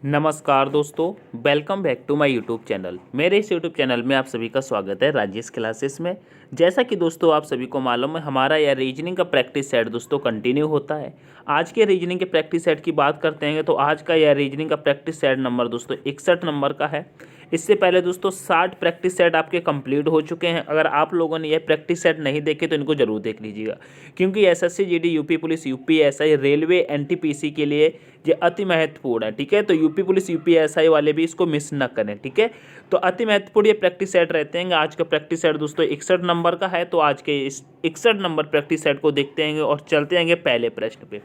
नमस्कार दोस्तों, welcome back to my YouTube channel. मेरे इस यूट्यूब चैनल में आप सभी का स्वागत है राजेश क्लासेस में। जैसा कि दोस्तों आप सभी को मालूम है, हमारा यह रीजनिंग का प्रैक्टिस सेट दोस्तों कंटिन्यू होता है। आज के रीजनिंग के प्रैक्टिस सेट की बात करते हैं तो आज का यह रीजनिंग का प्रैक्टिस सेट नंबर दोस्तों 61 नंबर का है। इससे पहले दोस्तों 60 प्रैक्टिस सेट आपके कंप्लीट हो चुके हैं। अगर आप लोगों ने यह प्रैक्टिस सेट नहीं देखे तो इनको जरूर देख लीजिएगा, क्योंकि SSC GD, UP police, UPSI, railway, NTPC के लिए ये अति महत्वपूर्ण है। ठीक है, तो यूपी पुलिस, यूपीएसआई वाले भी इसको मिस न करें। ठीक है, तो अति महत्वपूर्ण ये प्रैक्टिस सेट रहते हैं। आज का प्रैक्टिस सेट दोस्तों 61 नंबर का है। तो आज के इस 61 नंबर प्रैक्टिस सेट को देखते हैं और चलते हैं पहले प्रश्न पे।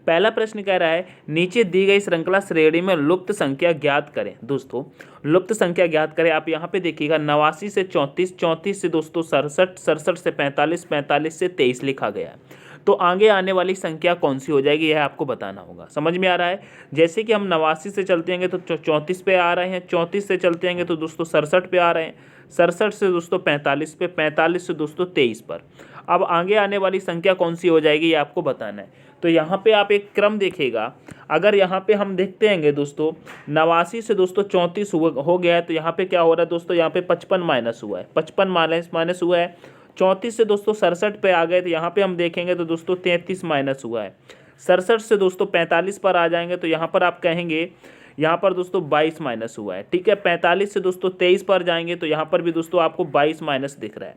पहला प्रश्न कह रहा है, नीचे दी गई श्रृंखला श्रेणी में लुप्त संख्या ज्ञात करें। दोस्तों लुप्त संख्या ज्ञात करें। आप यहाँ पे देखिएगा 89 से 34, 34 से दोस्तों 67, 67 से 45, 45 से 23 लिखा गया है। तो आगे आने वाली संख्या कौन सी हो जाएगी यह आपको बताना होगा। समझ में आ रहा है? जैसे कि हम 89 से चलते हैं तो 34 पे आ रहे हैं, 34 से चलते हैं तो दोस्तों 67 पे आ रहे हैं, 67 से दोस्तों 45 पे, 45 से दोस्तों 23 पर। अब आगे आने वाली संख्या कौन सी हो जाएगी ये आपको बताना है। तो यहाँ पे आप एक क्रम देखिएगा। अगर यहाँ पे हम देखते हैं दोस्तों 89 से दोस्तों 34 हो गया है, तो यहाँ पे क्या हो रहा है दोस्तों, यहाँ पे 55 माइनस हुआ है, 55 माइनस हुआ है। 34 से दोस्तों 67 पे आ गए तो यहाँ पे हम देखेंगे तो दोस्तों 33 माइनस हुआ है। 67 से दोस्तों 45 पर आ जाएंगे तो यहाँ पर आप कहेंगे यहाँ पर दोस्तों 22 माइनस हुआ है। ठीक है, 45 से दोस्तों 23 पर जाएंगे तो यहाँ पर भी दोस्तों आपको 22 माइनस दिख रहा है।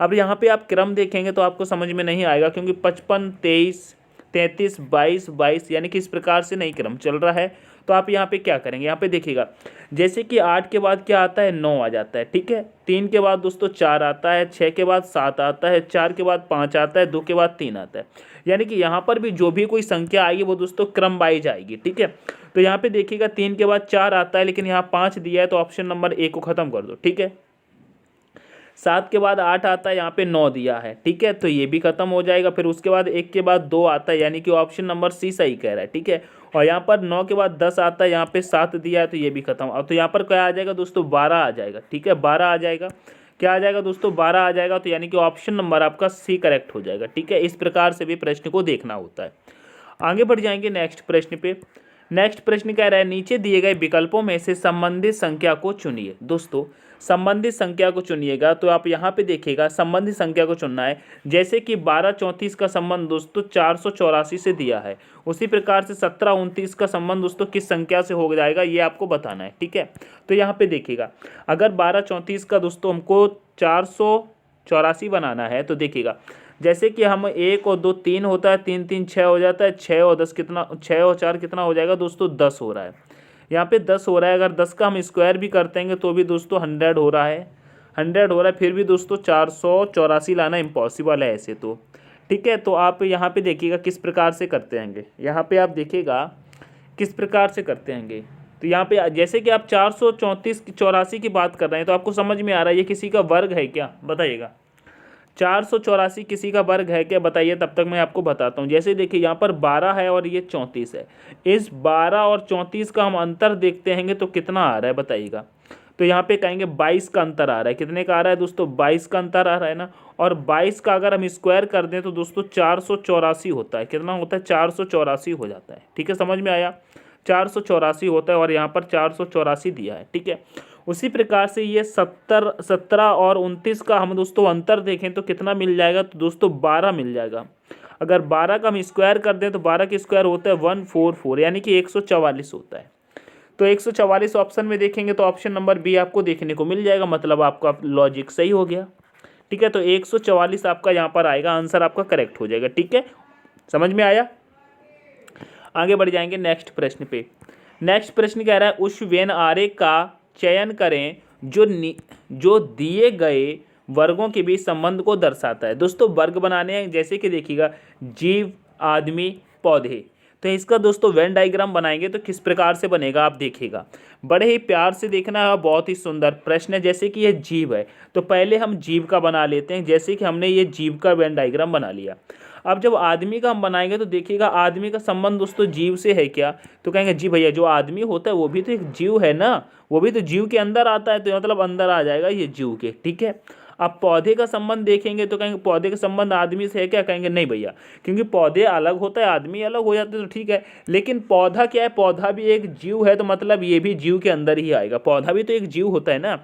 अब यहाँ पे आप क्रम देखेंगे तो आपको समझ में नहीं आएगा, क्योंकि 55, 23, 33, 22, 22 यानी कि इस प्रकार से नहीं क्रम चल रहा है। तो आप यहाँ पे क्या करेंगे, यहाँ पे देखिएगा जैसे कि 8 के बाद क्या आता है, 9 आ जाता है। ठीक है, 3 के बाद दोस्तों 4 आता है, 6 के बाद 7 आता है, 4 के बाद 5 आता है, 2 के बाद 3 आता है। यानी कि यहाँ पर भी जो भी कोई संख्या आएगी वो दोस्तों क्रम वाइज आएगी। ठीक है, तो यहाँ पे देखिएगा 3 के बाद 4 आता है, लेकिन यहाँ 5 दिया है तो ऑप्शन नंबर ए को खत्म कर दो। ठीक है, 7 के बाद 8 आता है, यहाँ पे 9 दिया है। ठीक है, तो ये भी खत्म हो जाएगा। फिर उसके बाद 1 के बाद 2 आता है, यानी कि ऑप्शन नंबर सी सही कह रहा है। ठीक है, और यहाँ पर 9 के बाद 10 आता है, यहाँ पे 7 दिया है तो ये भी खत्म। अब तो यहाँ पर क्या आ जाएगा दोस्तों, 12 आ जाएगा। ठीक है, 12 आ जाएगा। क्या आ जाएगा दोस्तों, 12 आ जाएगा। तो यानी कि ऑप्शन नंबर आपका सी करेक्ट हो जाएगा। ठीक है, इस प्रकार से भी प्रश्न को देखना होता है। आगे बढ़ जाएंगे नेक्स्ट प्रश्न पे। नेक्स्ट प्रश्न कह रहा है, नीचे दिए गए विकल्पों में से संबंधित संख्या को चुनिए। दोस्तों संबंधित संख्या को चुनिएगा, तो आप यहाँ पे देखिएगा संबंधित संख्या को चुनना है। जैसे कि 12 34 का संबंध दोस्तों 484 से दिया है, उसी प्रकार से 17 29 का संबंध दोस्तों किस संख्या से हो जाएगा ये आपको बताना है। ठीक है, तो यहाँ पे देखिएगा अगर 12 34 का दोस्तों हमको 484 बनाना है तो देखिएगा जैसे कि हम 1 और 2 3 होता है, 3 3 6 हो जाता है, 6 और 10 कितना, 6 और 4 कितना हो जाएगा दोस्तों 10 हो रहा है। यहाँ पे 10 हो रहा है। अगर 10 का हम स्क्वायर भी करते हैं तो भी दोस्तों 100 हो रहा है, 100 हो रहा है। फिर भी दोस्तों 484 लाना इम्पॉसिबल है ऐसे तो। ठीक है, तो आप यहाँ पे देखिएगा किस प्रकार से करते हैं। यहाँ पे आप देखिएगा किस प्रकार से करते हैं। तो यहाँ पे जैसे कि आप 484 की बात कर रहे हैं तो आपको समझ में आ रहा है ये किसी का वर्ग है क्या, बताइएगा। 484 किसी का वर्ग है क्या, बताइए। तब तक मैं आपको बताता हूँ। जैसे देखिए यहाँ पर 12 है और ये 34 है। इस 12 और 34 का हम अंतर देखते हैं तो कितना आ रहा है बताइएगा। तो यहाँ पे कहेंगे 22 का अंतर आ रहा है। कितने का आ रहा है दोस्तों, 22 का अंतर आ रहा है ना। और 22 का अगर हम स्क्वायर कर दें तो दोस्तों 484 होता है। कितना होता है, 484 हो जाता है। ठीक है, समझ में आया, 484 होता है और यहाँ पर 484 दिया है। ठीक है, उसी प्रकार से ये 17 और 29 का हम दोस्तों अंतर देखें तो कितना मिल जाएगा, तो दोस्तों 12 मिल जाएगा। अगर 12 का हम स्क्वायर कर दें तो 12 का स्क्वायर होता है 144, यानी कि 144 होता है। तो 144 ऑप्शन में देखेंगे तो ऑप्शन नंबर बी आपको देखने को मिल जाएगा, मतलब आपका लॉजिक सही हो गया। ठीक है, तो 144 आपका यहाँ पर आएगा, आंसर आपका करेक्ट हो जाएगा। ठीक है, समझ में आया। आगे बढ़ जाएंगे नेक्स्ट प्रश्न पे। नेक्स्ट प्रश्न कह रहा है, उस वेन आरेख का चयन करें जो दिए गए वर्गों के बीच संबंध को दर्शाता है। दोस्तों वर्ग बनाने हैं, जैसे कि देखिएगा जीव, आदमी, पौधे। तो इसका दोस्तों वेन डायग्राम बनाएंगे तो किस प्रकार से बनेगा आप देखिएगा। बड़े ही प्यार से देखना है, बहुत ही सुंदर प्रश्न है। जैसे कि ये जीव है तो पहले हम जीव का बना लेते हैं। जैसे कि हमने ये जीव का वेन डायग्राम बना लिया। अब जब आदमी का हम बनाएंगे तो देखिएगा आदमी का संबंध दोस्तों जीव से है क्या, तो कहेंगे जी भैया जो आदमी होता है वो भी तो एक जीव है ना, वो भी तो जीव के अंदर आता है, तो मतलब अंदर आ जाएगा ये जीव के। ठीक है, अब पौधे का संबंध देखेंगे तो कहेंगे पौधे का संबंध आदमी से है क्या, कहेंगे नहीं भैया, क्योंकि पौधे अलग होता है, आदमी अलग हो जाते हैं, तो ठीक है। लेकिन पौधा क्या है, पौधा भी एक जीव है, तो मतलब ये भी जीव के अंदर ही आएगा, पौधा भी तो एक जीव होता है ना,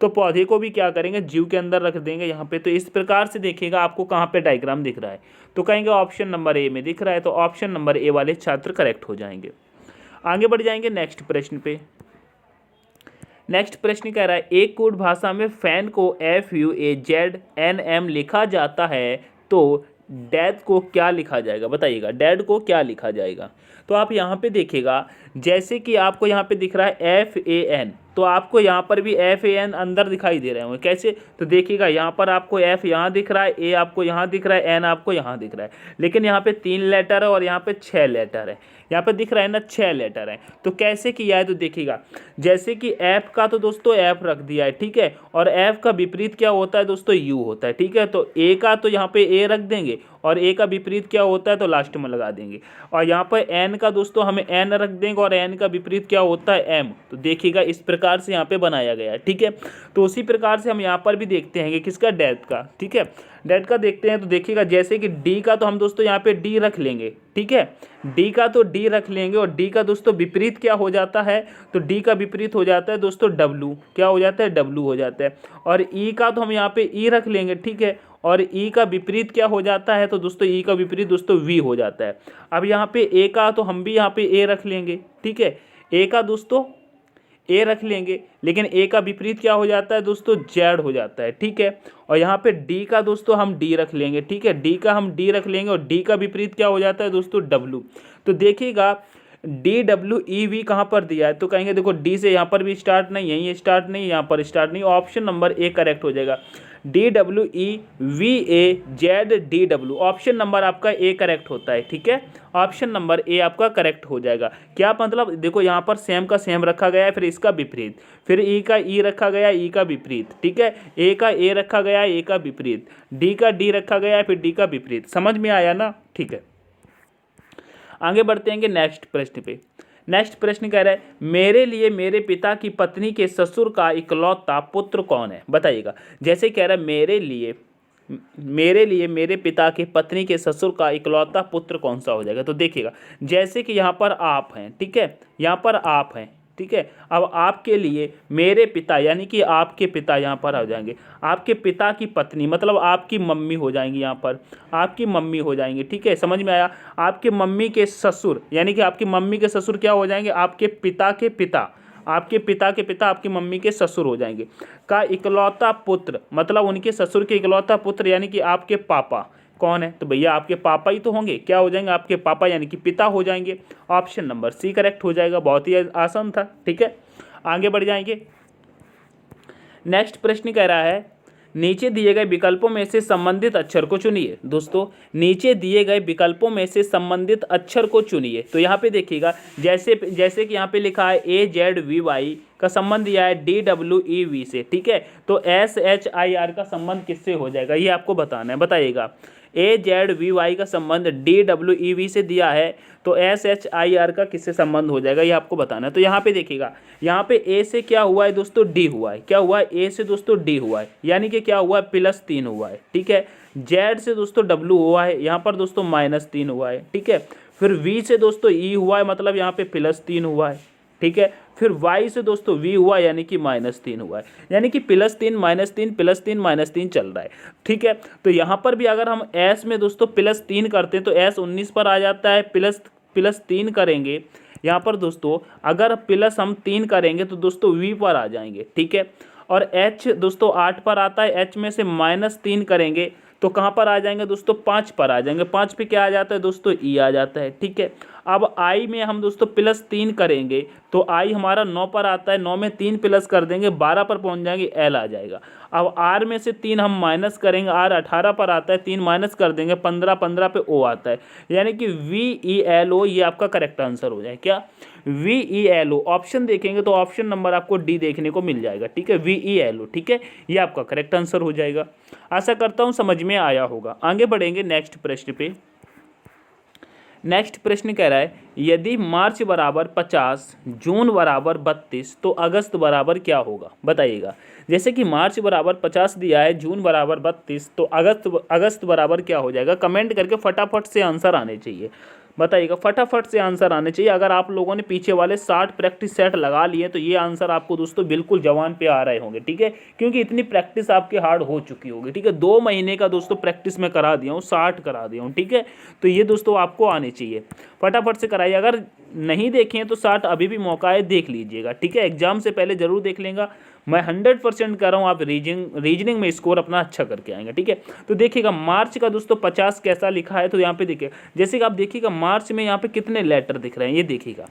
तो पौधे को भी क्या करेंगे, जीव के अंदर रख देंगे यहाँ पे। तो इस प्रकार से देखिएगा आपको कहाँ पे डायग्राम दिख रहा है, तो कहेंगे ऑप्शन नंबर ए में दिख रहा है, तो ऑप्शन नंबर ए वाले छात्र करेक्ट हो जाएंगे। आगे बढ़ जाएंगे नेक्स्ट प्रश्न पे। नेक्स्ट प्रश्न कह रहा है एक कूट भाषा में फैन को FUAZNM लिखा जाता है, तो डैड को क्या लिखा जाएगा, बताइएगा डैड को क्या लिखा जाएगा। तो आप यहाँ पे देखिएगा, जैसे कि आपको यहाँ पे दिख रहा है FAN, तो आपको यहाँ पर भी FAN अंदर दिखाई दे रहे होंगे, कैसे, तो देखिएगा यहाँ पर आपको F यहाँ दिख रहा है, A आपको यहाँ दिख रहा है, N आपको यहाँ दिख रहा है, लेकिन यहाँ पे 3 लेटर है और यहाँ पे 6 लेटर है, यहाँ पे दिख रहा है ना 6 लेटर है। तो कैसे किया है, तो देखिएगा जैसे कि F का तो दोस्तों F रख दिया है, ठीक है, और F का विपरीत क्या होता है दोस्तों, U होता है, ठीक है। तो A का तो यहाँ पे A रख देंगे, और A का विपरीत क्या होता है तो लास्ट में लगा देंगे, और यहाँ पर N का दोस्तों हमें N रख देंगे, और N का विपरीत क्या होता है M। तो देखिएगा इस प्रकार से यहाँ पे बनाया गया है, ठीक है। तो उसी प्रकार से हम यहाँ पर भी देखते हैं कि किसका, डैड का, ठीक है, डैड का देखते हैं। तो देखिएगा जैसे कि D का तो हम दोस्तों यहाँ पे D रख लेंगे, ठीक है, D का तो D रख लेंगे, और D का दोस्तों विपरीत क्या हो जाता है, तो D का विपरीत हो जाता है दोस्तों W, क्या हो जाता है, W हो जाता है। और E का तो हम यहाँ पे E रख लेंगे, ठीक है, और E का विपरीत क्या हो जाता है, तो दोस्तों E का विपरीत दोस्तों V हो जाता है। अब यहाँ पे A का तो हम भी यहाँ पे A रख लेंगे, ठीक है, A का दोस्तों A रख लेंगे, लेकिन A का विपरीत क्या हो जाता है दोस्तों, Z हो जाता है, ठीक है। और यहाँ पे D का दोस्तों हम D रख लेंगे, ठीक है, D का हम D रख लेंगे, और D का विपरीत क्या हो जाता है दोस्तों, W। तो देखिएगा DWEV कहाँ पर दिया है, तो कहेंगे देखो D से यहाँ पर भी स्टार्ट नहीं है, ये स्टार्ट नहीं, यहाँ पर स्टार्ट नहीं, ऑप्शन नंबर ए करेक्ट हो जाएगा। DWEVAZDW ऑप्शन नंबर आपका ए करेक्ट होता है, ठीक है, ऑप्शन नंबर ए आपका करेक्ट हो जाएगा। क्या मतलब, देखो यहाँ पर सेम का सेम रखा गया है, फिर इसका विपरीत, फिर ई का ई रखा गया, ई का विपरीत, ठीक है, ए का ए रखा गया, ए का विपरीत, डी का डी रखा गया, फिर डी का विपरीत। समझ में आया ना, ठीक है। आगे बढ़ते हैं नेक्स्ट प्रश्न पे। नेक्स्ट प्रश्न कह रहा है मेरे लिए मेरे पिता की पत्नी के ससुर का इकलौता पुत्र कौन है, बताइएगा। जैसे कह रहा है मेरे लिए मेरे पिता की पत्नी के ससुर का इकलौता पुत्र कौन सा हो जाएगा। तो देखिएगा जैसे कि यहाँ पर आप हैं, ठीक है, यहाँ पर आप हैं, ठीक है। अब आपके लिए मेरे पिता यानी कि आपके पिता यहाँ पर आ जाएंगे, आपके पिता की पत्नी मतलब आपकी मम्मी हो जाएंगी, यहाँ पर आपकी मम्मी हो जाएंगी, ठीक है, समझ में आया। आपके मम्मी के ससुर यानी कि आपकी मम्मी के ससुर क्या हो जाएंगे, आपके पिता के पिता, आपके पिता के पिता आपकी मम्मी के ससुर हो जाएंगे। का इकलौता पुत्र मतलब उनके ससुर के इकलौता पुत्र यानी कि आपके पापा कौन है, तो भैया आपके पापा ही तो होंगे, क्या हो जाएंगे, आपके पापा यानी कि पिता हो जाएंगे। ऑप्शन नंबर सी करेक्ट हो जाएगा, बहुत ही आसान था, ठीक है। आगे बढ़ जाएंगे। नेक्स्ट प्रश्न कह रहा है नीचे दिए गए विकल्पों में से संबंधित अक्षर को चुनिए। दोस्तों नीचे दिए गए विकल्पों में से संबंधित अक्षर को चुनिए। तो यहाँ पे देखिएगा जैसे कि यहाँ पे लिखा है AZVY का संबंध दिया है DWEV से, ठीक है, तो SHIR का संबंध किससे हो जाएगा ये आपको बताना है, बताइएगा। AZVY का संबंध DWEV से दिया है, तो SHIR का किससे संबंध हो जाएगा ये आपको बताना है। तो यहाँ पे देखिएगा, यहाँ पे A से क्या हुआ है दोस्तों, D हुआ है, क्या हुआ है, A से दोस्तों D हुआ है, यानी कि क्या हुआ है, +3 हुआ है, ठीक है। Z से दोस्तों W हुआ है, यहाँ पर दोस्तों -3 हुआ है, ठीक है। फिर V से दोस्तों E हुआ है, मतलब यहाँ पे +3 हुआ है, ठीक है। फिर Y से दोस्तों V हुआ यानी कि -3 हुआ है, यानी कि +3 -3 +3 -3 चल रहा है, ठीक है। तो यहाँ पर भी अगर हम S में दोस्तों +3 करते हैं तो S 19 पर आ जाता है, +3 करेंगे यहाँ पर दोस्तों, अगर प्लस हम 3 करेंगे तो दोस्तों V पर आ जाएंगे, ठीक है। और H दोस्तों 8 पर आता है, H में से -3 करेंगे तो कहाँ पर आ जाएंगे दोस्तों, 5 पर आ जाएंगे, 5 पे क्या आ जाता है दोस्तों, E आ जाता है, ठीक है। अब I में हम दोस्तों +3 करेंगे तो I हमारा 9 पर आता है, 9 में 3 प्लस कर देंगे 12 पर पहुंच जाएंगे, L आ जाएगा। अब R में से 3 हम माइनस करेंगे, R 18 पर आता है, 3 माइनस कर देंगे 15, 15 पे O आता है, यानी कि VELO ये आपका करेक्ट आंसर हो जाए। क्या VELO, ऑप्शन देखेंगे तो ऑप्शन नंबर आपको D देखने को मिल जाएगा, ठीक है, VELO, ठीक है, ये आपका करेक्ट आंसर हो जाएगा। आशा करता हूँ समझ में आया होगा। आगे बढ़ेंगे नेक्स्ट प्रश्न पे। नेक्स्ट प्रश्न कह रहा है यदि मार्च बराबर 50, जून बराबर 32 तो अगस्त बराबर क्या होगा, बताइएगा। जैसे कि मार्च बराबर 50 दिया है, जून बराबर 32, तो अगस्त बराबर क्या हो जाएगा। कमेंट करके फटाफट से आंसर आने चाहिए, बताइएगा। फटाफट से आंसर आने चाहिए। अगर आप लोगों ने पीछे वाले 60 प्रैक्टिस सेट लगा लिए तो ये आंसर आपको दोस्तों बिल्कुल जवान पे आ रहे होंगे, ठीक है, क्योंकि इतनी प्रैक्टिस आपके हार्ड हो चुकी होगी, ठीक है। 2 महीने का दोस्तों प्रैक्टिस मैं करा दिया हूँ, 60 करा दिया हूँ, ठीक है। तो ये दोस्तों आपको आने चाहिए, फटाफट से कराइए। अगर नहीं देखे हैं तो 60 अभी भी मौका है, देख लीजिएगा, ठीक है। एग्जाम से पहले जरूर देख लेंगे। मैं 100% कर रहा हूँ, आप रीजनिंग में स्कोर अपना अच्छा करके आएंगे, ठीक है। तो देखिएगा मार्च का दोस्तों 50 कैसा लिखा है, तो यहाँ पे देखिए, जैसे कि आप देखिएगा मार्च में यहाँ पे कितने लेटर दिख रहे हैं, ये देखिएगा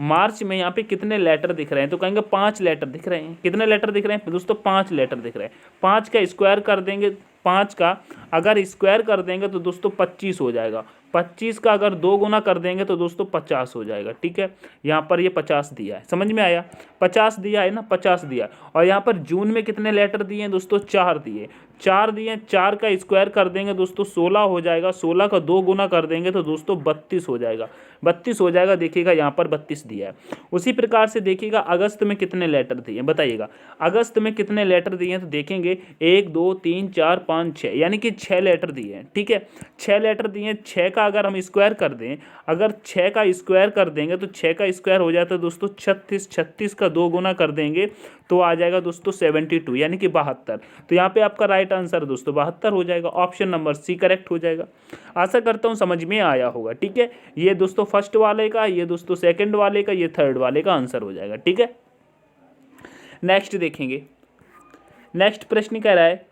मार्च में यहाँ पे कितने लेटर दिख रहे हैं, तो कहेंगे 5 लेटर दिख रहे हैं। कितने लेटर दिख रहे हैं दोस्तों, 5 लेटर दिख रहे हैं। 5 का स्क्वायर कर देंगे, 5 का अगर स्क्वायर कर देंगे तो दोस्तों 25 हो जाएगा। 25 का अगर 2 गुना कर देंगे तो दोस्तों 50 हो जाएगा, ठीक है। यहाँ पर ये 50 दिया है, समझ में आया। 50 दिया है ना, 50 दिया। और यहाँ पर जून में कितने लेटर दिए हैं दोस्तों, 4 दिए। 4 दिए, 4 का स्क्वायर कर देंगे दोस्तों 16 हो जाएगा। 16 का 2 गुना कर देंगे तो दोस्तों 32 हो जाएगा। 32 हो जाएगा, देखिएगा यहाँ पर 32 दिया है। उसी प्रकार से देखिएगा अगस्त में कितने लेटर दिए हैं, बताइएगा। अगस्त में कितने लेटर दिए हैं तो देखेंगे 1 2 3 4 5 6, यानी कि 6 लेटर दिए हैं, ठीक है। 6 लेटर दिए हैं। 6 का अगर हम स्क्वायर कर दें, अगर 6 का स्क्वायर कर देंगे तो 6 का स्क्वायर हो जाता है दोस्तों 36। 36 का 2 गुना कर देंगे तो आ जाएगा दोस्तों 72, यानी कि 72। तो यहाँ पे आपका राइट आंसर दोस्तों 72 हो जाएगा। ऑप्शन नंबर सी करेक्ट हो जाएगा। आशा करता हूँ समझ में आया होगा, ठीक है। ये दोस्तों फर्स्ट वाले का, ये दोस्तों सेकंड वाले का, ये थर्ड वाले का आंसर हो जाएगा, ठीक है। नेक्स्ट देखेंगे। नेक्स्ट प्रश्न कह रहा है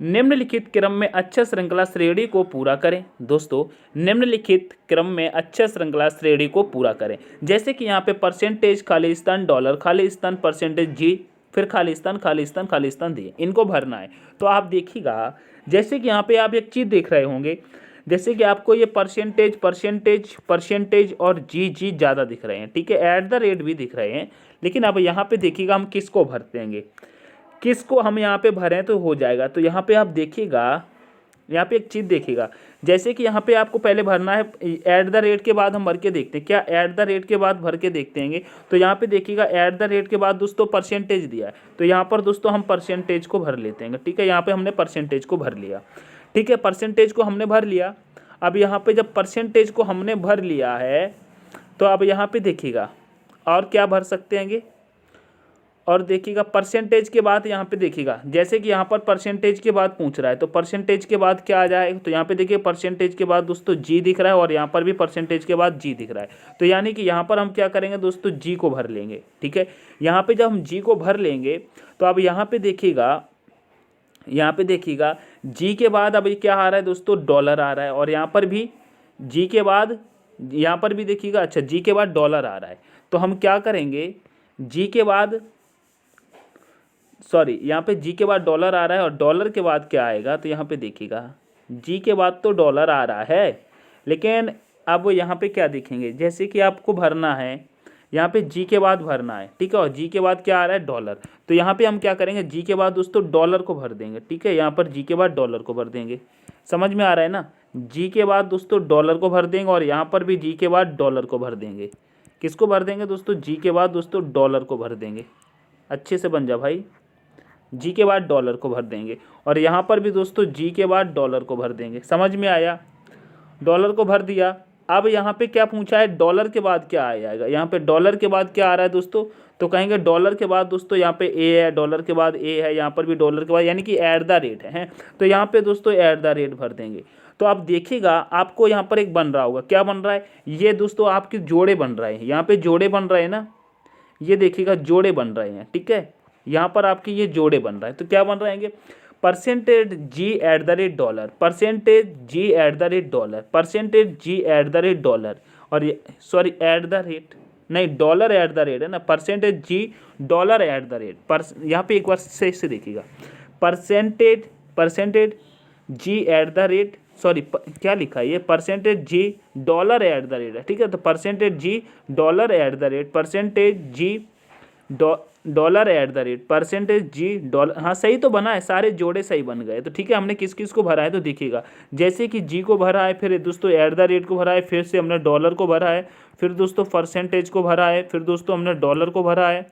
निम्नलिखित क्रम में अक्षर श्रृंखला श्रेणी को पूरा करें। दोस्तों निम्नलिखित क्रम में अक्षर श्रृंखला श्रेणी को पूरा करें। जैसे कि यहाँ पे percentage Khalistan dollar Khalistan percentage जी, फिर खालिस्तान खालिस्तान खालिस्तान दिए, इनको भरना है। तो आप देखिएगा जैसे कि यहाँ पे आप एक चीज़ देख रहे होंगे, जैसे कि आपको ये परसेंटेज परसेंटेज परसेंटेज और जी जी ज़्यादा दिख रहे हैं, ठीक है। ऐट द रेट भी दिख रहे हैं, लेकिन अब यहाँ पे देखिएगा हम किसको भरते हैं, किसको हम यहाँ पे भरें तो हो जाएगा। तो यहाँ पे आप देखिएगा, यहाँ पे एक चीज़ देखिएगा, जैसे कि यहाँ पे आपको पहले भरना है ऐट द रेट के बाद हम भर के देखते हैं क्या, ऐट द रेट के बाद भर के देखते हैं। तो यहाँ पे देखिएगा ऐट द रेट के बाद दोस्तों परसेंटेज दिया है, तो यहाँ पर दोस्तों हम परसेंटेज को भर लेते हैं, ठीक है। यहाँ पे हमने परसेंटेज को भर लिया, ठीक है। परसेंटेज को हमने भर लिया। अब यहाँ पे जब परसेंटेज को हमने भर लिया है तो अब यहाँ पे देखिएगा और क्या भर सकते हैं, और देखिएगा परसेंटेज के बाद यहाँ पे देखिएगा, जैसे कि यहाँ पर परसेंटेज के बाद पूछ रहा है तो परसेंटेज के बाद क्या आ जाएगा, तो यहाँ पे देखिए परसेंटेज के बाद दोस्तों जी दिख रहा है और यहाँ पर भी परसेंटेज के बाद जी दिख रहा है। तो यानी कि यहाँ पर हम क्या करेंगे दोस्तों, जी को भर लेंगे, ठीक है। यहाँ पे जब हम जी को भर लेंगे तो अब यहाँ पे देखिएगा, यहाँ पे देखिएगा जी के बाद अब क्या आ रहा है दोस्तों, डॉलर आ रहा है। और यहाँ पर भी जी के बाद, यहाँ पर भी देखिएगा, अच्छा जी के बाद डॉलर आ रहा है। तो हम क्या करेंगे, जी के बाद सॉरी यहाँ पे जी के बाद डॉलर आ रहा है और डॉलर के बाद क्या आएगा, तो यहाँ पे देखिएगा जी के बाद तो डॉलर आ रहा है, लेकिन अब यहाँ पे क्या देखेंगे, जैसे कि आपको भरना है यहाँ पे जी के बाद भरना है, ठीक है। और जी के बाद क्या आ रहा है, डॉलर। तो यहाँ पे हम क्या करेंगे, जी के बाद दोस्तों डॉलर को भर देंगे, ठीक है। यहाँ पर जी के बाद डॉलर को भर देंगे, समझ में आ रहा है ना। जी के बाद दोस्तों डॉलर को भर देंगे और यहाँ पर भी जी के बाद डॉलर को भर देंगे। किसको भर देंगे दोस्तों, जी के बाद दोस्तों डॉलर को भर देंगे। अच्छे से बन जा भाई, जी के बाद डॉलर को भर देंगे और यहाँ पर भी दोस्तों जी के बाद डॉलर को भर देंगे। समझ में आया, डॉलर को भर दिया। अब यहाँ पे क्या पूछा है, डॉलर के बाद क्या आ जाएगा, यहाँ पे डॉलर के बाद क्या आ रहा है दोस्तों, तो कहेंगे डॉलर के बाद दोस्तों यहाँ पे ए है, डॉलर के बाद ए है, यहाँ पर भी डॉलर के बाद, यानी कि ऐट द रेट है। तो यहाँ पे दोस्तों ऐट द रेट भर देंगे। तो आप देखिएगा आपको यहाँ पर एक बन रहा होगा, क्या बन रहा है, ये दोस्तों आपके जोड़े बन रहे हैं, यहाँ पे जोड़े बन रहे हैं ना, ये देखिएगा जोड़े बन रहे हैं, ठीक है। यहाँ पर आपके ये जोड़े बन रहा है, तो क्या बन रहेंगे, percentage G at the rate dollar, percentage G at the rate dollar, percentage G at the rate dollar, और ये सॉरी एट द रेट नहीं, डॉलर एट द रेट है ना, percentage G dollar at the rate. यहाँ पे एक बार से देखिएगा, percentage G at the rate, sorry क्या लिखा है ये, percentage G dollar at the rate है, ठीक है। तो percentage G dollar at the rate, percentage G dollar at the rate percentage G dollar, हाँ सही तो बना है, सारे जोड़े सही बन गए। तो ठीक है, हमने किस किस को भरा है तो देखिएगा, जैसे कि जी को भरा है, फिर दोस्तों एट द रेट को भरा है, फिर से हमने डॉलर को भरा है, फिर दोस्तों परसेंटेज को भरा है, फिर दोस्तों हमने डॉलर को भरा है,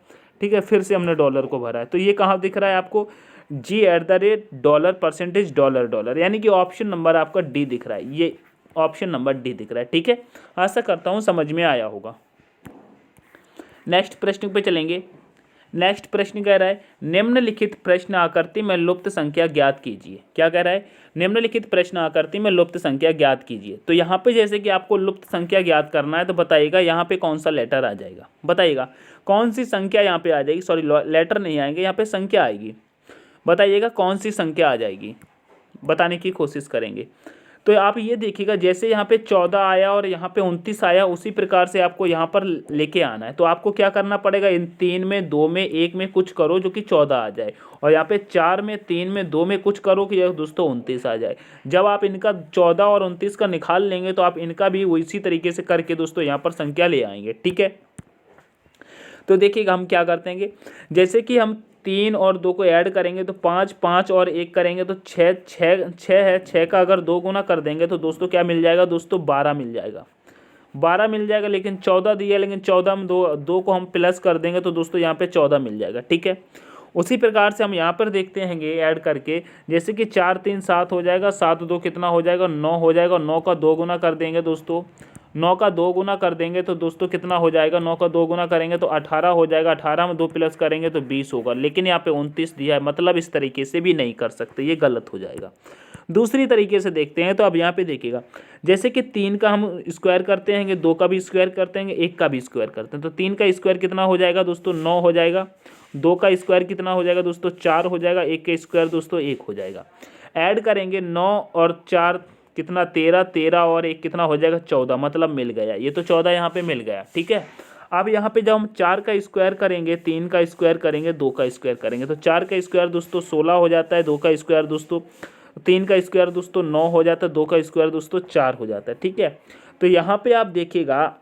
ठीक है, फिर से हमने डॉलर को भरा है। तो ये कहाँ दिख रहा है आपको, जी at the rate dollar percentage dollar dollar, यानी कि ऑप्शन नंबर आपका डी दिख रहा है, ये ऑप्शन नंबर डी दिख रहा है। ठीक है, आशा करता हूँ समझ में आया होगा। नेक्स्ट प्रश्न पे चलेंगे। नेक्स्ट प्रश्न कह रहा है निम्नलिखित प्रश्न आकृति में लुप्त संख्या ज्ञात कीजिए। क्या कह रहा है, निम्नलिखित प्रश्न आकृति में लुप्त संख्या ज्ञात कीजिए। तो यहाँ पे जैसे कि आपको लुप्त संख्या ज्ञात करना है तो बताइएगा यहाँ पे कौन सा लेटर आ जाएगा, बताइएगा कौन सी संख्या यहाँ पे आ जाएगी, सॉरी लेटर नहीं आएंगे, यहाँ पे संख्या आएगी, बताइएगा कौन सी संख्या आ जाएगी, बताने की कोशिश करेंगे। तो आप ये देखिएगा जैसे यहाँ पे 14 आया और यहाँ पे 29 आया, उसी प्रकार से आपको यहाँ पर लेके आना है। तो आपको क्या करना पड़ेगा, इन 3 में 2 में 1 में कुछ करो जो कि 14 आ जाए, और यहाँ पे 4 में 3 में 2 में कुछ करो कि दोस्तों 29 आ जाए। जब आप इनका 14 और 29 का निकाल लेंगे तो आप इनका भी उसी तरीके से करके दोस्तों यहाँ पर संख्या ले आएंगे। ठीक है, तो देखिएगा हम क्या करते हैं, जैसे कि हम 3 और 2 को ऐड करेंगे तो 5, 5 और 1 करेंगे तो 6, 6 है, 6 का अगर 2 गुना कर देंगे तो दोस्तों क्या मिल जाएगा दोस्तों, 12 मिल जाएगा, 12 मिल जाएगा। लेकिन 14 दिया, लेकिन 14 में 2 को हम प्लस कर देंगे तो दोस्तों यहाँ पे 14 मिल जाएगा। ठीक है, उसी प्रकार से हम यहाँ पर देखते हैं ऐड करके, जैसे कि 4 3 7 हो जाएगा, 7 2 कितना हो जाएगा, 9 हो जाएगा, 9 का 2 गुना कर देंगे दोस्तों, 9 का 2 गुना कर देंगे तो दोस्तों कितना हो जाएगा, 9 का 2 गुना करेंगे तो 18 हो जाएगा, 18 में 2 प्लस करेंगे तो 20 होगा। लेकिन यहाँ पे 29 दिया है, मतलब इस तरीके से भी नहीं कर सकते, ये गलत हो जाएगा। दूसरी तरीके से देखते हैं, तो अब यहाँ पे देखिएगा जैसे कि 3 का हम स्क्वायर करते हैं, 2 का भी स्क्वायर करते हैं, 1 का भी स्क्वायर करते हैं, तो 3 का स्क्वायर कितना हो जाएगा दोस्तों, 9 हो जाएगा, 2 का स्क्वायर कितना हो जाएगा दोस्तों, 4 हो जाएगा, 1 का स्क्वायर दोस्तों 1 हो जाएगा। ऐड करेंगे 9 और 4 कितना, 13, 13 और 1 कितना हो जाएगा, 14, मतलब मिल गया, ये तो 14 यहाँ पे मिल गया। ठीक है, अब यहाँ पे जब हम 4 का स्क्वायर करेंगे, 3 का स्क्वायर करेंगे, 2 का स्क्वायर करेंगे, तो 4 का स्क्वायर दोस्तों 16 हो जाता है, 2 का स्क्वायर दोस्तों 3 का स्क्वायर दोस्तों 9 हो जाता है, 2 का स्क्वायर दोस्तों 4 हो जाता है। ठीक है, तो यहाँ पे आप देखिएगा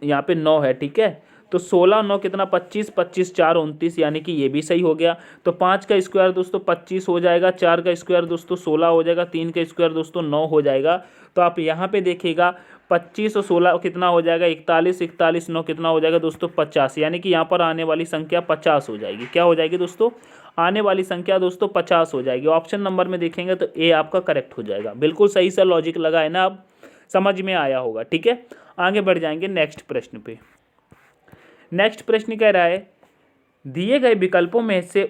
यहाँ पे 9 है। ठीक है, तो 16 9 कितना, 25, 25 4 29, यानी कि ये भी सही हो गया। तो 5 का स्क्वायर दोस्तों 25 हो जाएगा, 4 का स्क्वायर दोस्तों 16 हो जाएगा, 3 का स्क्वायर दोस्तों 9 हो जाएगा। तो आप यहाँ पे देखिएगा 25 और 16 कितना हो जाएगा, 41, 41 9 कितना हो जाएगा दोस्तों 50, यानी कि यहाँ पर आने वाली संख्या 50 हो जाएगी। क्या हो जाएगी दोस्तों, आने वाली संख्या दोस्तों 50 हो जाएगी। ऑप्शन नंबर में देखेंगे तो ए आपका करेक्ट हो जाएगा। बिल्कुल सही सा लॉजिक लगा है ना, अब समझ में आया होगा। ठीक है, आगे बढ़ जाएंगे नेक्स्ट प्रश्न पे। नेक्स्ट प्रश्न कह रहा है दिए गए विकल्पों में से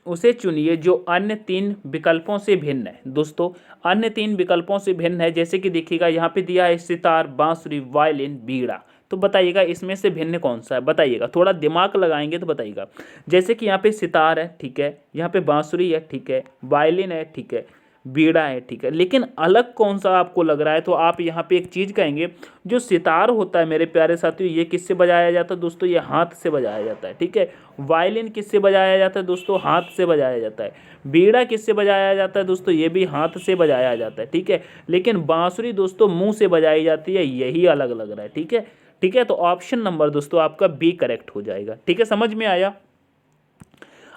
उसे चुनिए जो अन्य 3 विकल्पों से भिन्न है। दोस्तों अन्य 3 विकल्पों से भिन्न है, जैसे कि देखिएगा यहाँ पे दिया है सितार, बांसुरी, वायलिन, बीड़ा। तो बताइएगा इसमें से भिन्न कौन सा है, बताइएगा, थोड़ा दिमाग लगाएंगे तो बताइएगा। जैसे कि यहाँ पे सितार है, ठीक है, यहाँ पे बांसुरी है, ठीक है, वायलिन है, ठीक है, बीड़ा है, ठीक है, लेकिन अलग कौन सा आपको लग रहा है। तो आप यहाँ पे एक चीज़ कहेंगे, जो सितार होता है मेरे प्यारे साथियों, ये किससे बजाया जाता है दोस्तों, ये हाथ से बजाया जाता है। ठीक है, वायलिन किससे बजाया जाता है दोस्तों, हाथ से बजाया जाता है। बीड़ा किससे बजाया जाता है दोस्तों, ये भी हाथ से बजाया जाता है। ठीक है, लेकिन बांसुरी दोस्तों मुंह से बजाई जाती है, यही अलग लग रहा है। ठीक है, ठीक है, तो ऑप्शन नंबर दोस्तों आपका बी करेक्ट हो जाएगा। ठीक है, समझ में आया।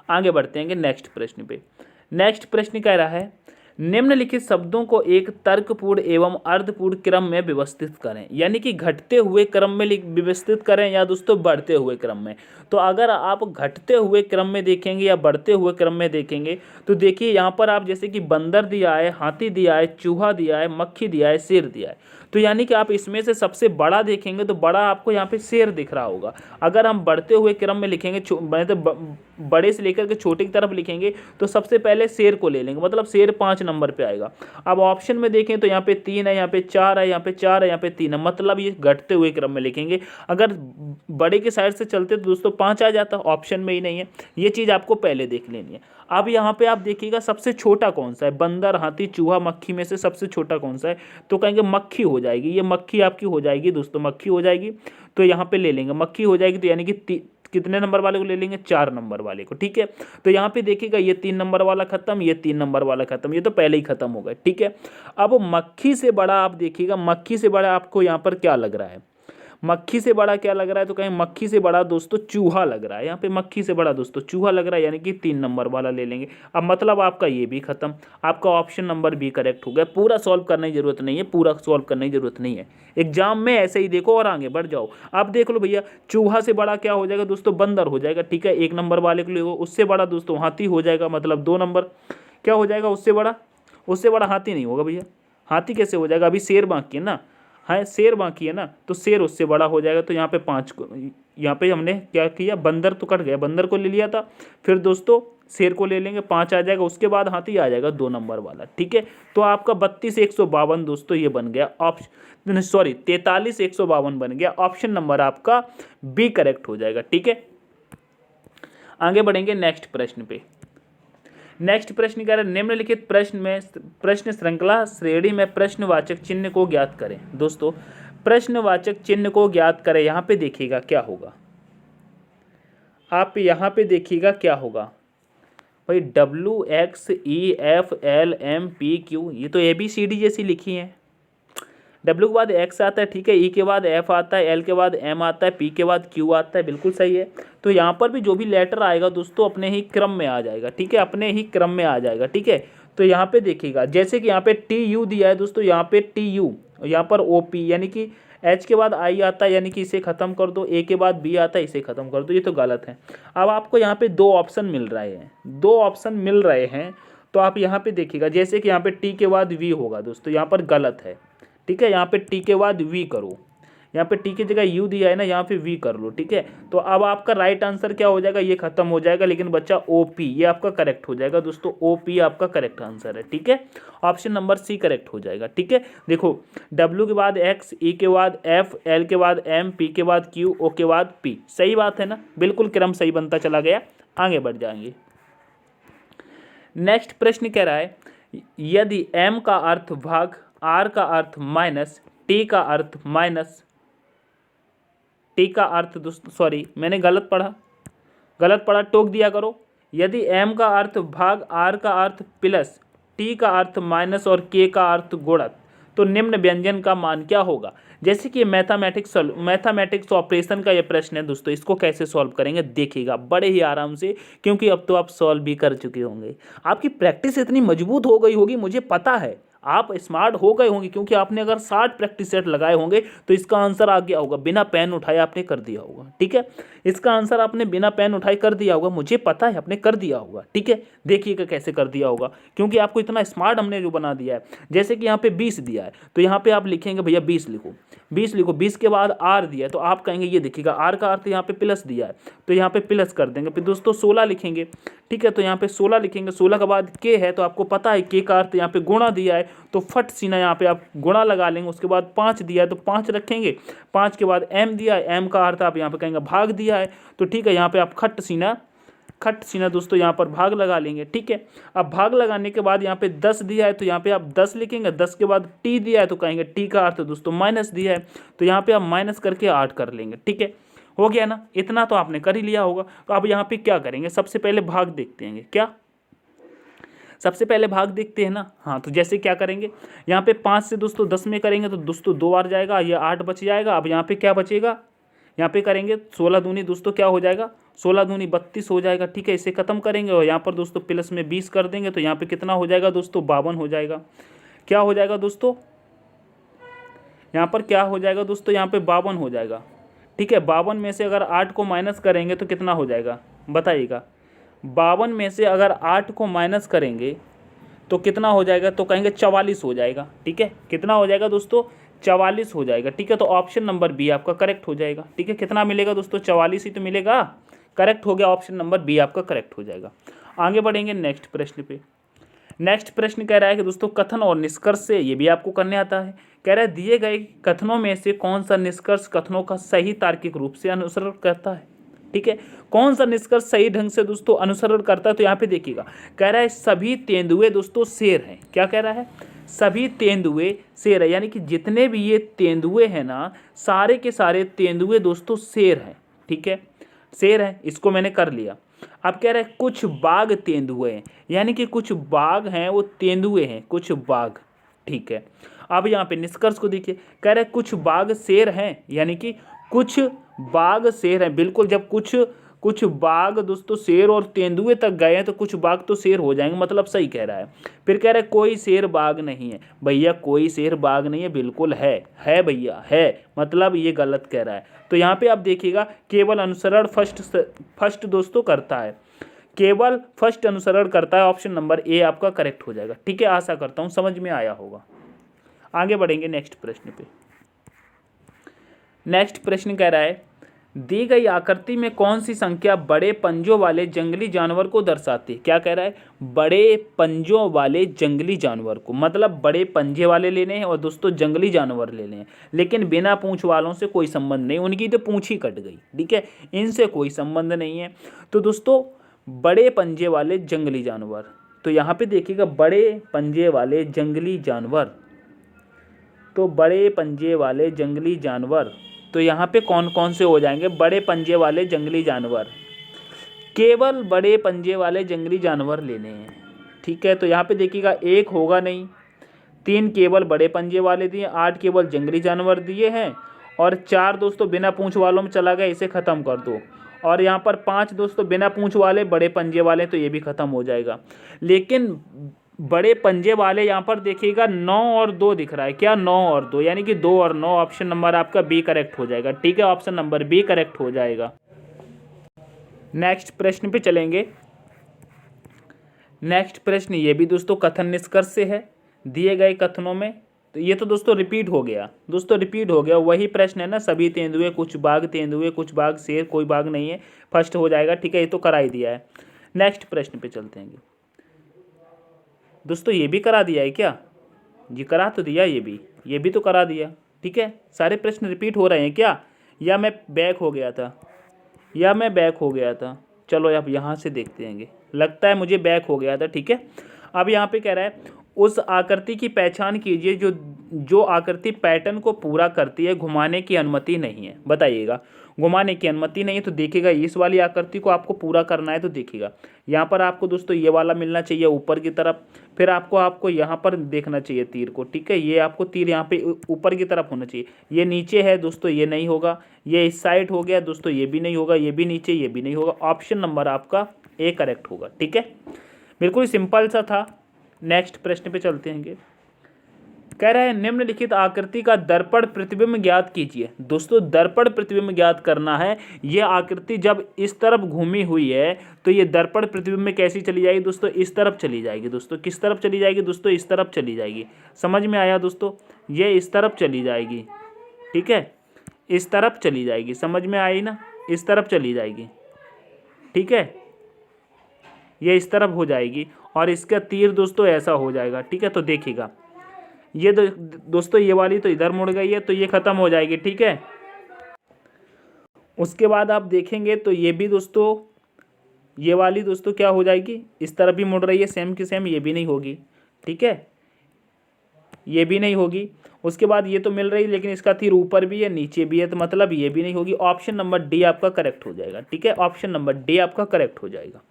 आगे बढ़ते हैं नेक्स्ट प्रश्न पे। नेक्स्ट प्रश्न कह रहा है निम्नलिखित शब्दों को एक तर्कपूर्ण एवं अर्धपूर्ण क्रम में व्यवस्थित करें, यानी कि घटते हुए क्रम में व्यवस्थित करें या दोस्तों बढ़ते हुए क्रम में। तो अगर आप घटते हुए क्रम में देखेंगे या बढ़ते हुए क्रम में देखेंगे तो देखिए यहाँ पर आप जैसे कि बंदर दिया है, हाथी दिया है, चूहा दिया है, मक्खी दिया है, शेर दिया है। तो यानी कि आप इसमें से सबसे बड़ा देखेंगे तो बड़ा आपको यहाँ पे शेर दिख रहा होगा। अगर हम बढ़ते हुए क्रम में लिखेंगे, तो बड़े से लेकर के छोटे की तरफ लिखेंगे तो सबसे पहले शेर को ले लेंगे, मतलब शेर 5 नंबर पे आएगा। अब ऑप्शन में देखें तो यहाँ पे 3 है, यहाँ पे 4 है, यहाँ पे 4 है, यहाँ पे 3 है, मतलब ये घटते हुए क्रम में लिखेंगे। अगर बड़े के साइड से चलते तो दोस्तों 5 आ जाता, ऑप्शन में ही नहीं है। ये चीज़ आपको पहले देख लेनी है। अब यहाँ पे आप देखिएगा सबसे छोटा कौन सा है, बंदर, हाथी, चूहा, मक्खी में से सबसे छोटा कौन सा है, तो कहेंगे मक्खी हो जाएगी। ये मक्खी आपकी हो जाएगी दोस्तों, मक्खी हो जाएगी। तो यहाँ पे ले लेंगे मक्खी हो जाएगी, तो यानी कि कितने नंबर वाले को ले लेंगे, 4 नंबर वाले को। ठीक है, तो यहाँ पे देखिएगा ये 3 नंबर वाला खत्म, ये 3 नंबर वाला खत्म, ये तो पहले ही खत्म हो गया। ठीक है, अब मक्खी से बड़ा आप देखिएगा, मक्खी से बड़ा आपको यहाँ पर क्या लग रहा है, मक्खी से बड़ा क्या लग रहा है, तो कहें मक्खी से बड़ा दोस्तों चूहा लग रहा है। यहाँ पे मक्खी से बड़ा दोस्तों चूहा लग रहा है, यानी कि 3 नंबर वाला ले लेंगे। अब मतलब आपका ये भी खत्म, आपका ऑप्शन नंबर बी करेक्ट हो गया। पूरा सॉल्व करने की जरूरत नहीं है, पूरा सॉल्व करने की जरूरत नहीं है, एग्जाम में ऐसे ही देखो और आगे बढ़ जाओ। अब देख लो भैया, चूहा से बड़ा क्या हो जाएगा दोस्तों, बंदर हो जाएगा। ठीक है, 1 नंबर वाले को ले, उससे बड़ा दोस्तों हाथी हो जाएगा, मतलब 2 नंबर क्या हो जाएगा उससे बड़ा, उससे बड़ा हाथी नहीं होगा भैया। हाथी कैसे हो जाएगा, अभी शेर बाकी है ना, हाँ शेर बाकी है ना, तो शेर उससे बड़ा हो जाएगा। तो यहाँ पे 5 को, यहाँ पे हमने क्या किया, बंदर तो कट गया, बंदर को ले लिया था, फिर दोस्तों शेर को ले लेंगे, 5 आ जाएगा, उसके बाद हाथी आ जाएगा 2 नंबर वाला। ठीक है, तो आपका 32,152 दोस्तों ये बन गया ऑप्शन, सॉरी 43,152 बन गया। ऑप्शन नंबर आपका बी करेक्ट हो जाएगा। ठीक है, आगे बढ़ेंगे नेक्स्ट प्रश्न पे। नेक्स्ट प्रश्न कह रहा है, निम्नलिखित प्रश्न श्रृंखला श्रेणी में प्रश्नवाचक चिन्ह को ज्ञात करें। दोस्तों प्रश्नवाचक चिन्ह को ज्ञात करें, यहाँ पे देखिएगा क्या होगा, आप यहाँ पे देखिएगा क्या होगा भाई, WXEFLMPQ, ये तो ABCD जैसी लिखी है। W के बाद X आता है, ठीक है, E के बाद F आता है, L के बाद M आता है, P के बाद Q आता है, बिल्कुल सही है। तो यहाँ पर भी जो भी लेटर आएगा दोस्तों अपने ही क्रम में आ जाएगा। ठीक है, अपने ही क्रम में आ जाएगा। ठीक है, तो यहाँ पे देखिएगा, जैसे कि यहाँ पे TU दिया है दोस्तों, यहाँ पे TU, यहाँ पर OP, यानी कि H के बाद I आता है, यानी कि इसे खत्म कर दो, A के बाद B आता है, इसे खत्म कर दो, ये तो गलत है। अब आपको यहाँ पे 2 ऑप्शन मिल रहे हैं, 2 ऑप्शन मिल रहे हैं, तो आप यहाँ पे देखिएगा, जैसे कि यहाँ पे T के बाद V होगा दोस्तों, यहाँ पर गलत है। ठीक है, यहाँ पे T के बाद V करो, यहाँ पे T की जगह U दिया है ना, यहाँ पे V कर लो। ठीक है, तो अब आपका राइट आंसर क्या हो जाएगा, ये खत्म हो जाएगा, लेकिन बच्चा OP, ये आपका करेक्ट हो जाएगा दोस्तों, OP आपका करेक्ट आंसर है। ठीक है, ऑप्शन नंबर सी करेक्ट हो जाएगा। ठीक है, देखो W के बाद X, E के बाद F, L के बाद M, P के बाद Q, O के बाद P, सही बात है ना, बिल्कुल क्रम सही बनता चला गया। आगे बढ़ जाएंगे। नेक्स्ट प्रश्न कह रहा है, यदि M का अर्थ भाग R का अर्थ माइनस T का अर्थ माइनस T का अर्थ दोस्तों, सॉरी मैंने गलत पढ़ा, टोक दिया करो। यदि M का अर्थ भाग R का अर्थ प्लस T का अर्थ माइनस और K का अर्थ गुणक, तो निम्न व्यंजन का मान क्या होगा। जैसे कि मैथमेटिक्स ऑपरेशन का ये प्रश्न है दोस्तों, इसको कैसे सॉल्व करेंगे देखिएगा बड़े ही आराम से, क्योंकि अब तो आप सॉल्व भी कर चुके होंगे, आपकी प्रैक्टिस इतनी मजबूत हो गई होगी, मुझे पता है आप स्मार्ट हो गए होंगे, क्योंकि आपने अगर 60 प्रैक्टिस सेट लगाए होंगे तो इसका आंसर आ गया होगा, बिना पेन उठाए आपने कर दिया होगा। ठीक है, इसका आंसर आपने बिना पेन उठाए कर दिया होगा, मुझे पता है आपने कर दिया होगा। ठीक है, देखिएगा कैसे कर दिया होगा, क्योंकि आपको इतना स्मार्ट हमने जो बना दिया है। जैसे कि यहाँ पे 20 दिया है, तो यहाँ पे आप लिखेंगे भैया 20 लिखो, 20 के बाद R दिया है, तो आप कहेंगे ये देखिएगा R का अर्थ यहाँ पे प्लस दिया है, तो यहाँ पे प्लस कर देंगे। फिर दोस्तों 16 लिखेंगे, ठीक है, तो यहाँ पे 16 लिखेंगे, 16 के बाद K है, तो आपको पता है K का अर्थ यहाँ पे गुणा दिया है, तो फट सीना यहाँ पे आप गुणा लगा लेंगे। उसके बाद 5 दिया है, तो 5 रखेंगे, 5 के बाद M दिया है, M का अर्थ आप यहाँ पे कहेंगे भाग दिया है, तो ठीक है, यहाँ पे आप खट सीना दोस्तों यहाँ पर भाग लगा लेंगे। ठीक है, अब भाग लगाने के बाद यहाँ पे 10 दिया है, तो यहाँ पे आप 10 लिखेंगे, 10 के बाद T दिया है, तो कहेंगे T का अर्थ दोस्तों माइनस दिया है, तो यहाँ पे आप माइनस करके 8 कर लेंगे। ठीक है, हो गया ना, इतना तो आपने कर ही लिया होगा। तो अब यहाँ पे क्या करेंगे, सबसे पहले भाग देखते हैं, क्या सबसे पहले भाग देखते हैं ना। हाँ, तो जैसे क्या करेंगे, यहाँ पे 5 से दोस्तों 10 में करेंगे तो दोस्तों 2 बार जाएगा, ये 8 बच जाएगा। अब यहाँ पे क्या बचेगा, यहाँ पे करेंगे 16 दूनी दोस्तों क्या हो जाएगा, 16 दूनी 32 हो जाएगा। ठीक है, इसे खत्म करेंगे और यहाँ पर दोस्तों प्लस में 20 कर देंगे, तो यहाँ पे कितना हो जाएगा दोस्तों, 52 हो जाएगा। क्या हो जाएगा दोस्तों, यहाँ पर क्या हो जाएगा दोस्तों, यहाँ पे 52 हो जाएगा। ठीक है, 52 में से अगर 8 को माइनस करेंगे तो कितना हो जाएगा बताइएगा, 52 में से अगर 8 को माइनस करेंगे तो कितना हो जाएगा, तो कहेंगे 44 हो जाएगा। ठीक है, कितना हो जाएगा दोस्तों, 44 हो जाएगा। ठीक है, तो ऑप्शन नंबर बी आपका करेक्ट हो जाएगा। ठीक है, कितना मिलेगा दोस्तों, 44 ही तो मिलेगा, करेक्ट हो गया, ऑप्शन नंबर बी आपका करेक्ट हो जाएगा। आगे बढ़ेंगे नेक्स्ट प्रश्न पे। नेक्स्ट प्रश्न कह रहा है कि दोस्तों कथन और निष्कर्ष से, ये भी आपको करने आता है, कह रहा है दिए गए कथनों में से कौन सा निष्कर्ष कथनों का सही तार्किक रूप से अनुसरण करता है। ठीक है, कौन सा निष्कर्ष सही ढंग से दोस्तों अनुसरण करता है, तो यहाँ पे देखिएगा, कह रहा है सभी तेंदुए दोस्तों शेर हैं। क्या कह रहा है, सभी तेंदुए शेर है, यानी कि जितने भी ये तेंदुए हैं ना, सारे के सारे तेंदुए दोस्तों शेर हैं। ठीक है, शेर है, इसको मैंने कर लिया। अब कह रहे हैं कुछ बाघ तेंदुए हैं, यानी कि कुछ बाघ हैं वो तेंदुए हैं, कुछ बाघ। ठीक है, अब यहाँ पे निष्कर्ष को देखिए, कह रहे कुछ बाघ शेर हैं, यानी कि कुछ बाघ शेर हैं। बिल्कुल, जब कुछ बाघ दोस्तों शेर और तेंदुए तक गए हैं तो कुछ बाघ तो शेर हो जाएंगे, मतलब सही कह रहा है। फिर कह रहा है कोई शेर बाघ नहीं है। भैया कोई शेर बाघ नहीं है, बिल्कुल है भैया है, मतलब ये गलत कह रहा है। तो यहाँ पे आप देखिएगा केवल अनुसरण फर्स्ट दोस्तों करता है, केवल फर्स्ट अनुसरण करता है। ऑप्शन नंबर ए आपका करेक्ट हो जाएगा। ठीक है, आशा करता हूँ समझ में आया होगा। आगे बढ़ेंगे नेक्स्ट प्रश्न पे। नेक्स्ट प्रश्न कह रहा है दी गई आकृति में कौन सी संख्या बड़े पंजों वाले जंगली जानवर को दर्शाती है। क्या कह रहा है, बड़े पंजों वाले जंगली जानवर को, मतलब बड़े पंजे वाले लेने हैं और दोस्तों जंगली जानवर लेने हैं, लेकिन बिना पूंछ वालों से कोई संबंध नहीं, उनकी तो पूंछ ही कट गई। ठीक है, इनसे कोई संबंध नहीं है। तो दोस्तों बड़े पंजे वाले जंगली जानवर, तो यहाँ पे देखिएगा बड़े पंजे वाले जंगली जानवर, तो बड़े पंजे वाले जंगली जानवर, तो यहाँ पे कौन कौन से हो जाएंगे, बड़े पंजे वाले जंगली जानवर, केवल बड़े पंजे वाले जंगली जानवर लेने हैं। ठीक है, तो यहाँ पे देखिएगा 1 होगा नहीं, 3 केवल बड़े पंजे वाले दिए, 8 केवल जंगली जानवर दिए हैं, और 4 दोस्तों बिना पूंछ वालों में चला गया, इसे ख़त्म कर दो। और यहाँ पर 5 दोस्तों बिना पूंछ वाले बड़े पंजे वाले, तो ये भी ख़त्म हो जाएगा। लेकिन बड़े पंजे वाले यहाँ पर देखिएगा 9 और 2 दिख रहा है। क्या, 9 और 2, यानी कि 2 और 9, ऑप्शन नंबर आपका बी करेक्ट हो जाएगा। ठीक है, ऑप्शन नंबर बी करेक्ट हो जाएगा। नेक्स्ट प्रश्न पे चलेंगे। नेक्स्ट प्रश्न ये भी दोस्तों कथन निष्कर्ष से है, दिए गए कथनों में, तो ये तो दोस्तों रिपीट हो गया, वही प्रश्न है ना, सभी तेंदुए, कुछ बाघ तेंदुए, कुछ बाघ शेर, कोई बाघ नहीं है, फर्स्ट हो जाएगा। ठीक है, ये तो करा ही दिया है। नेक्स्ट प्रश्न पे चलते हैं दोस्तों, ये भी करा दिया है क्या, जी करा तो दिया, ये भी तो करा दिया। ठीक है, सारे प्रश्न रिपीट हो रहे हैं क्या, या मैं बैक हो गया था, चलो अब यहाँ से देखते हैं, लगता है मुझे बैक हो गया था। ठीक है, अब यहाँ पे कह रहा है उस आकृति की पहचान कीजिए जो आकृति पैटर्न को पूरा करती है, घुमाने की अनुमति नहीं है। बताइएगा, घुमाने की अनुमति नहीं है, तो देखिएगा इस वाली आकृति को आपको पूरा करना है, तो देखिएगा यहाँ पर आपको दोस्तों ये वाला मिलना चाहिए ऊपर की तरफ, फिर आपको यहाँ पर देखना चाहिए तीर को। ठीक है, ये आपको तीर यहाँ पे ऊपर की तरफ होना चाहिए, ये नीचे है दोस्तों, ये नहीं होगा, ये इस साइड हो गया दोस्तों, ये भी नहीं होगा, ये भी नीचे, ये भी नहीं होगा। ऑप्शन नंबर आपका ए करेक्ट होगा। ठीक है, बिल्कुल सिंपल सा था। नेक्स्ट प्रश्न पे चलते हैं। कह रहा है निम्नलिखित आकृति का दर्पण प्रतिबिंब ज्ञात कीजिए। दोस्तों दर्पण प्रतिबिंब ज्ञात करना है। ये आकृति जब इस तरफ घूमी हुई है तो ये दर्पण प्रतिबिंब में कैसी चली जाएगी दोस्तों, इस तरफ चली जाएगी। दोस्तों किस तरफ चली जाएगी दोस्तों, इस तरफ चली जाएगी। समझ में आया दोस्तों, ये इस तरफ चली जाएगी। ठीक है, इस तरफ चली जाएगी, समझ में आई ना, इस तरफ चली जाएगी। ठीक है, ये इस तरफ हो जाएगी और इसका तीर दोस्तों ऐसा हो जाएगा। ठीक है, तो देखिएगा ये दोस्तों ये वाली तो इधर मुड़ गई है, तो ये खत्म हो जाएगी। ठीक है, उसके बाद आप देखेंगे तो ये भी दोस्तों, ये वाली दोस्तों क्या हो जाएगी, इस तरफ भी मुड़ रही है सेम की सेम, ये भी नहीं होगी। ठीक है, ये भी नहीं होगी। उसके बाद ये तो मिल रही है लेकिन इसका तीर ऊपर भी है नीचे भी है, तो मतलब ये भी नहीं होगी। ऑप्शन नंबर डी आपका करेक्ट हो जाएगा। ठीक है, ऑप्शन नंबर डी आपका करेक्ट हो जाएगा।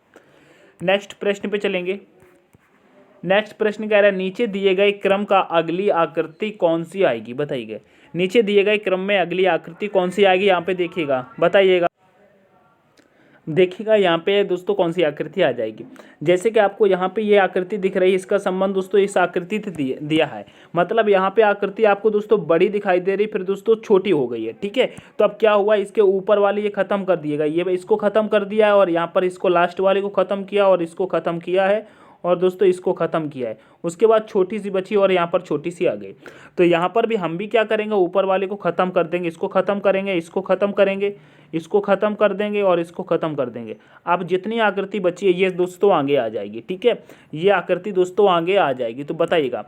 नेक्स्ट प्रश्न पे चलेंगे। नेक्स्ट प्रश्न कह रहा है नीचे दिए गए क्रम का अगली आकृति कौन सी आएगी, बताइए। नीचे दिए गए क्रम में अगली आकृति कौन सी आएगी, यहाँ पे देखिएगा, बताइएगा। देखिएगा यहाँ पे दोस्तों कौन सी आकृति आ जाएगी। जैसे कि आपको यहाँ पे ये आकृति दिख रही है, इसका संबंध दोस्तों इस आकृति से दिया है। मतलब यहाँ पे आकृति आपको दोस्तों बड़ी दिखाई दे रही, फिर दोस्तों छोटी हो गई है। ठीक है, तो अब क्या हुआ, इसके ऊपर वाली ये खत्म कर दिएगा, ये इसको खत्म कर दिया है, और यहाँ पर इसको लास्ट वाले को खत्म किया और इसको खत्म किया है, और दोस्तों इसको ख़त्म किया है। उसके बाद छोटी सी बची और यहाँ पर छोटी सी आ गई। तो यहाँ पर भी हम भी क्या करेंगे, ऊपर वाले को ख़त्म कर देंगे, इसको ख़त्म करेंगे, इसको ख़त्म करेंगे, इसको ख़त्म कर देंगे और इसको ख़त्म कर देंगे। अब जितनी आकृति बची है ये दोस्तों आगे आ जाएगी। ठीक है, ये आकृति दोस्तों आगे आ जाएगी। तो बताइएगा,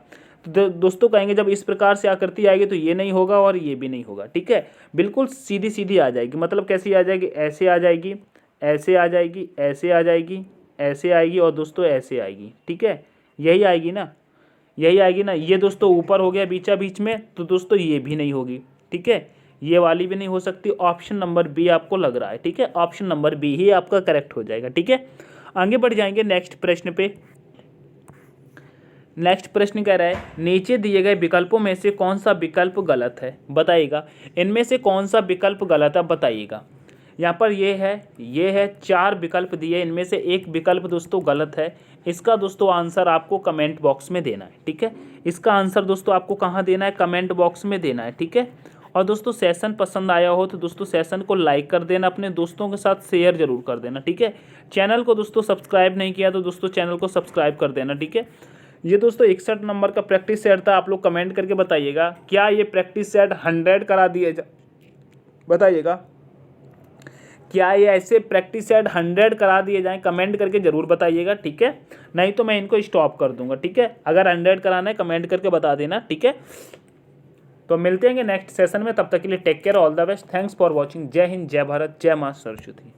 तो दोस्तों कहेंगे जब इस प्रकार से आकृति आएगी तो ये नहीं होगा और ये भी नहीं होगा। ठीक है, बिल्कुल सीधी सीधी आ जाएगी। मतलब कैसी आ जाएगी, ऐसे आ जाएगी, ऐसे आ जाएगी, ऐसे आ जाएगी, ऐसे आएगी और दोस्तों ऐसे आएगी। ठीक है, यही आएगी ना, यही आएगी ना। ये दोस्तों ऊपर हो गया बीचा बीच में, तो दोस्तों ये भी नहीं होगी। ठीक है, ये वाली भी नहीं हो सकती। ऑप्शन नंबर बी आपको लग रहा है। ठीक है, ऑप्शन नंबर बी ही आपका करेक्ट हो जाएगा। ठीक है, आगे बढ़ जाएंगे नेक्स्ट प्रश्न पे। नेक्स्ट प्रश्न कह रहा है नीचे दिए गए विकल्पों में से कौन सा विकल्प गलत है, बताइएगा। इनमें से कौन सा विकल्प गलत है बताइएगा। यहाँ पर ये है 4 विकल्प दिए, इनमें से एक विकल्प दोस्तों गलत है। इसका दोस्तों आंसर आपको कमेंट बॉक्स में देना है, ठीक है। इसका आंसर दोस्तों आपको कहाँ देना है, कमेंट बॉक्स में देना है, ठीक है। और दोस्तों सेशन पसंद आया हो तो दोस्तों सेशन को लाइक कर देना, अपने दोस्तों के साथ शेयर जरूर कर देना, ठीक है। चैनल को दोस्तों सब्सक्राइब नहीं किया तो दोस्तों चैनल को सब्सक्राइब कर देना, ठीक है। ये दोस्तों 61 नंबर का प्रैक्टिस सेट था। आप लोग कमेंट करके बताइएगा क्या ये प्रैक्टिस सेट 100 करा दिए बताइएगा, क्या ये ऐसे प्रैक्टिस सेट 100 करा दिए जाएं, कमेंट करके ज़रूर बताइएगा, ठीक है। नहीं तो मैं इनको स्टॉप कर दूंगा, ठीक है। अगर 100 कराना है कमेंट करके बता देना, ठीक है। तो मिलते हैं नेक्स्ट सेशन में, तब तक के लिए take care, all the best, thanks for watching. जय हिंद, जय भारत, जय मां सरस्वती।